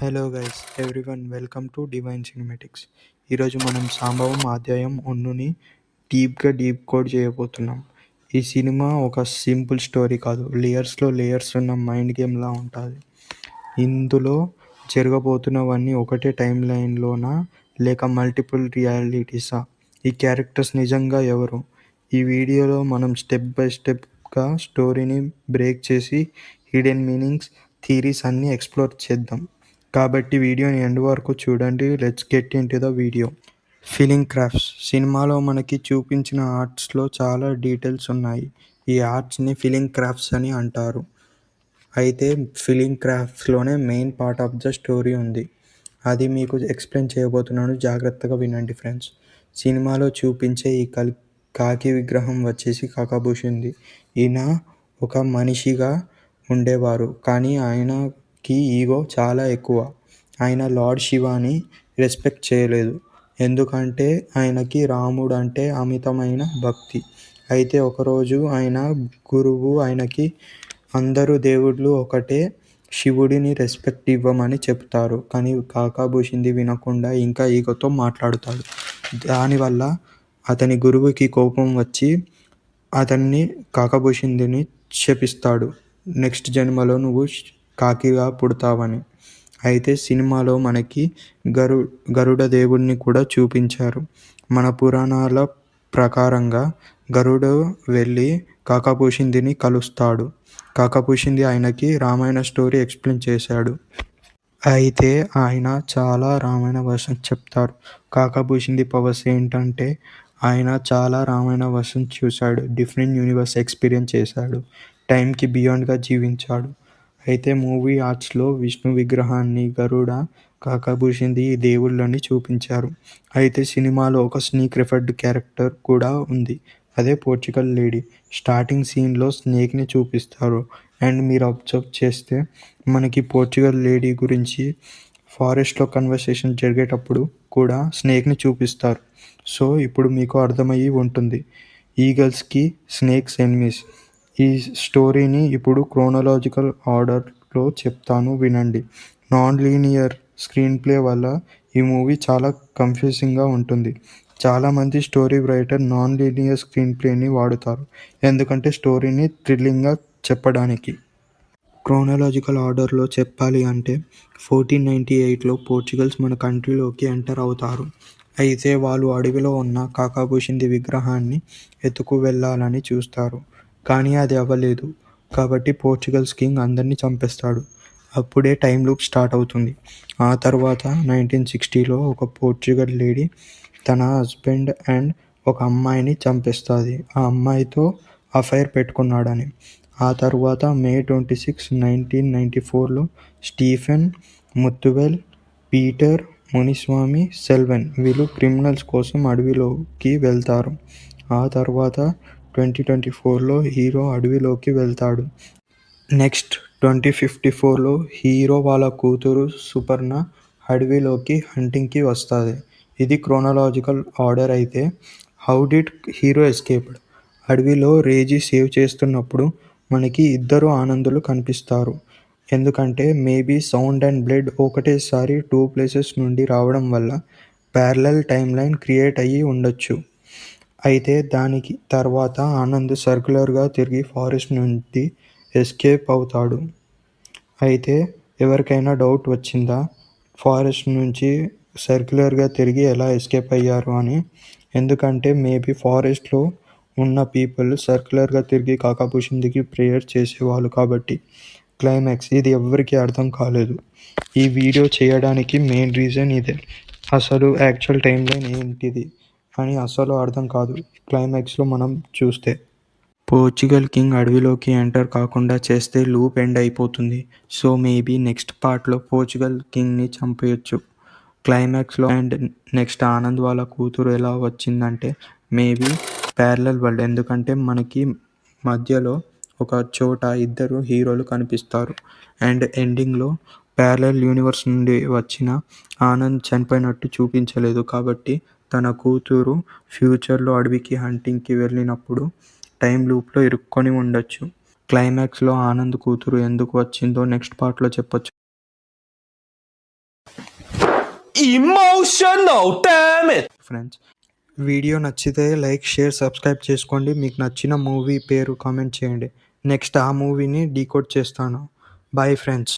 Hello guys everyone welcome to divine cinematics. ఈరోజు మనం సంభవం అధ్యాయం 1ని డీప్ కోడ్ చేయబోతున్నాం. ఈ సినిమా ఒక సింపుల్ స్టోరీ కాదు, లేయర్స్లో లేయర్స్ ఉన్న మైండ్ గేమ్లా ఉంటుంది. ఇందులో జరగబోతున్నవన్నీ ఒకటే టైం లైన్లోనా లేక మల్టిపుల్ రియాలిటీసా? ఈ క్యారెక్టర్స్ నిజంగా ఎవరు? ఈ వీడియోలో మనం స్టెప్ బై స్టెప్గా స్టోరీని బ్రేక్ చేసి హిడెన్ మీనింగ్స్, థీరీస్ అన్నీ ఎక్స్ప్లోర్ చేద్దాం. కాబట్టి వీడియోని ఎండ్ వరకు చూడండి. Let's get in to the video. Filling crafts. సినిమాలో మనకి చూపించిన ఆర్ట్స్లో చాలా డీటెయిల్స్ ఉన్నాయి. ఈ ఆర్ట్స్ని ఫిలింగ్ క్రాఫ్ట్స్ అని అంటారు. అయితే ఫిలింగ్ క్రాఫ్ట్స్లోనే main part of the story ఉంది. అది మీకు ఎక్స్ప్లెయిన్ చేయబోతున్నాను, జాగ్రత్తగా వినండి ఫ్రెండ్స్. సినిమాలో చూపించే ఈ కాకి విగ్రహం వచ్చేసి కాకభూషింది. ఈయన ఒక మనిషిగా ఉండేవారు, కానీ ఆయనకి ఈగో చాలా ఎక్కువ. ఆయన లార్డ్ శివాని రెస్పెక్ట్ చేయలేదు, ఎందుకంటే ఆయనకి రాముడు అంటే అమితమైన భక్తి. అయితే ఒకరోజు ఆయన గురువు ఆయనకి అందరూ దేవుళ్ళు ఒకటే, శివుడిని రెస్పెక్ట్ ఇవ్వమని చెప్తారు. కానీ కాకభూషింది వినకుండా ఇంకా ఈగోతో మాట్లాడుతాడు. దానివల్ల అతని గురువుకి కోపం వచ్చి అతన్ని కాకభూషిందిని శపిస్తాడు, నెక్స్ట్ జన్మలో నువ్వు కాకిగా పుడతావని. అయితే సినిమాలో మనకి గరుడ దేవుడిని కూడా చూపించారు. మన పురాణాల ప్రకారంగా గరుడు వెళ్ళి కాకభూషిందిని కలుస్తాడు. కాకభూషింది ఆయనకి రామాయణ స్టోరీ ఎక్స్ప్లెయిన్ చేశాడు. అయితే ఆయన చాలా రామాయణ వర్షన్ చెప్తారు. కాకభూషింది పవర్స్ ఏంటంటే ఆయన చాలా రామాయణ వర్షన్ చూశాడు, డిఫరెంట్ యూనివర్స్ ఎక్స్పీరియన్స్ చేశాడు, టైంకి బియాండ్గా జీవించాడు. అయితే మూవీ ఆర్ట్స్లో విష్ణు విగ్రహాన్ని, గరుడ, కాకభూషింది ఈ దేవుళ్ళని చూపించారు. అయితే సినిమాలో ఒక స్నేక్ రిఫర్డ్ క్యారెక్టర్ కూడా ఉంది, అదే పోర్చుగల్ లేడీ. స్టార్టింగ్ సీన్లో స్నేక్ని చూపిస్తారు. అండ్ మీరు అబ్జర్వ్ చేస్తే మనకి పోర్చుగల్ లేడీ గురించి ఫారెస్ట్లో కన్వర్సేషన్ జరిగేటప్పుడు కూడా స్నేక్ని చూపిస్తారు. సో ఇప్పుడు మీకు అర్థమయ్యి ఉంటుంది, ఈగల్స్కి స్నేక్స్ ఎనిమీస్. ఈ స్టోరీని ఇప్పుడు క్రోనలాజికల్ ఆర్డర్లో చెప్తాను, వినండి. నాన్ లీనియర్ స్క్రీన్ ప్లే వల్ల ఈ మూవీ చాలా కన్ఫ్యూజింగ్గా ఉంటుంది. చాలామంది story writer non linear screen ప్లేని వాడుతారు, ఎందుకంటే స్టోరీని థ్రిల్లింగ్గా చెప్పడానికి. క్రోనలాజికల్ ఆర్డర్లో చెప్పాలి అంటే 1498లో పోర్చుగల్స్ మన కంట్రీలోకి ఎంటర్ అవుతారు. అయితే వాళ్ళు అడవిలో ఉన్న కాకభూషింది విగ్రహాన్ని ఎత్తుకు వెళ్ళాలని చూస్తారు, కానీ అది అవ్వలేదు. కాబట్టి పోర్చుగల్స్ కింగ్ అందరినీ చంపేస్తాడు. అప్పుడే టైం లూప్ స్టార్ట్ అవుతుంది. ఆ తర్వాత 1960లో ఒక పోర్చుగల్ లేడీ తన హస్బెండ్ అండ్ ఒక అమ్మాయిని చంపేస్తుంది, ఆ అమ్మాయితో అఫైర్ పెట్టుకున్నాడని. ఆ తర్వాత మే 26, 1994లో స్టీఫెన్, ముత్తువెల్, పీటర్, మునిస్వామి, సెల్వెన్ వీళ్ళు క్రిమినల్స్ కోసం అడవిలోకి వెళ్తారు. ఆ తర్వాత 2024లో హీరో అడవిలోకి వెళ్తాడు. నెక్స్ట్ 2054లో హీరో వాళ్ళ కూతురు సుపర్ణ అడవిలోకి హంటింగ్కి వస్తుంది. ఇది క్రోనలాజికల్ ఆర్డర్. అయితే హౌ డిడ్ హీరో ఎస్కేప్డ్? అడవిలో రేజీ సేవ్ చేస్తున్నప్పుడు మనకి ఇద్దరు ఆనందులు కనిపిస్తారు, ఎందుకంటే మేబీ సౌండ్ అండ్ బ్లడ్ ఒకటేసారి 2 ప్లేసెస్ నుండి రావడం వల్ల ప్యారలల్ టైమ్ లైన్ క్రియేట్ అయ్యి ఉండొచ్చు. అయితే దానికి తర్వాత ఆనంద్ సర్క్యులర్గా తిరిగి ఫారెస్ట్ నుండి ఎస్కేప్ అవుతాడు. అయితే ఎవరికైనా డౌట్ వచ్చిందా ఫారెస్ట్ నుంచి సర్క్యులర్గా తిరిగి ఎలా ఎస్కేప్ అయ్యారు అని? ఎందుకంటే మేబీ ఫారెస్ట్లో ఉన్న పీపుల్ సర్క్యులర్గా తిరిగి కాకభూషిందికి ప్రేయర్ చేసేవాళ్ళు కాబట్టి. క్లైమాక్స్. ఇది ఎవ్వరికీ అర్థం కాలేదు. ఈ వీడియో చేయడానికి మెయిన్ రీజన్ ఇదే. అసలు యాక్చువల్ టైం లైన్ ఏంటిది అని అసలు అర్థం కాదు క్లైమాక్స్లో మనం చూస్తే. పోర్చుగల్ కింగ్ అడవిలోకి ఎంటర్ కాకుండా చేస్తే లూప్ ఎండ్ అయిపోతుంది. సో మేబీ నెక్స్ట్ పార్ట్లో పోర్చుగల్ కింగ్ని చంపేయచ్చు క్లైమాక్స్లో. అండ్ నెక్స్ట్ ఆనంద్ వాళ్ళ కూతురు ఎలా వచ్చిందంటే మేబీ ప్యారలల్ వరల్డ్, ఎందుకంటే మనకి మధ్యలో ఒక చోట ఇద్దరు హీరోలు కనిపిస్తారు. అండ్ ఎండింగ్లో ప్యారలల్ యూనివర్స్ నుండి వచ్చిన ఆనంద్ చనిపోయినట్టు చూపించలేదు, కాబట్టి తన కూతురు ఫ్యూచర్లో అడవికి హంటింగ్కి వెళ్ళినప్పుడు టైం లూప్లో ఇరుక్కొని ఉండొచ్చు. క్లైమాక్స్లో ఆనంద్ కూతురు ఎందుకు వచ్చిందో నెక్స్ట్ పార్ట్లో చెప్పొచ్చు. Emotional, damn it! Friends, video నచ్చితే లైక్, షేర్, సబ్స్క్రైబ్ చేసుకోండి. మీకు నచ్చిన మూవీ పేరు కామెంట్ చేయండి. నెక్స్ట్ ఆ మూవీని డీకోడ్ చేస్తాను. Bye friends.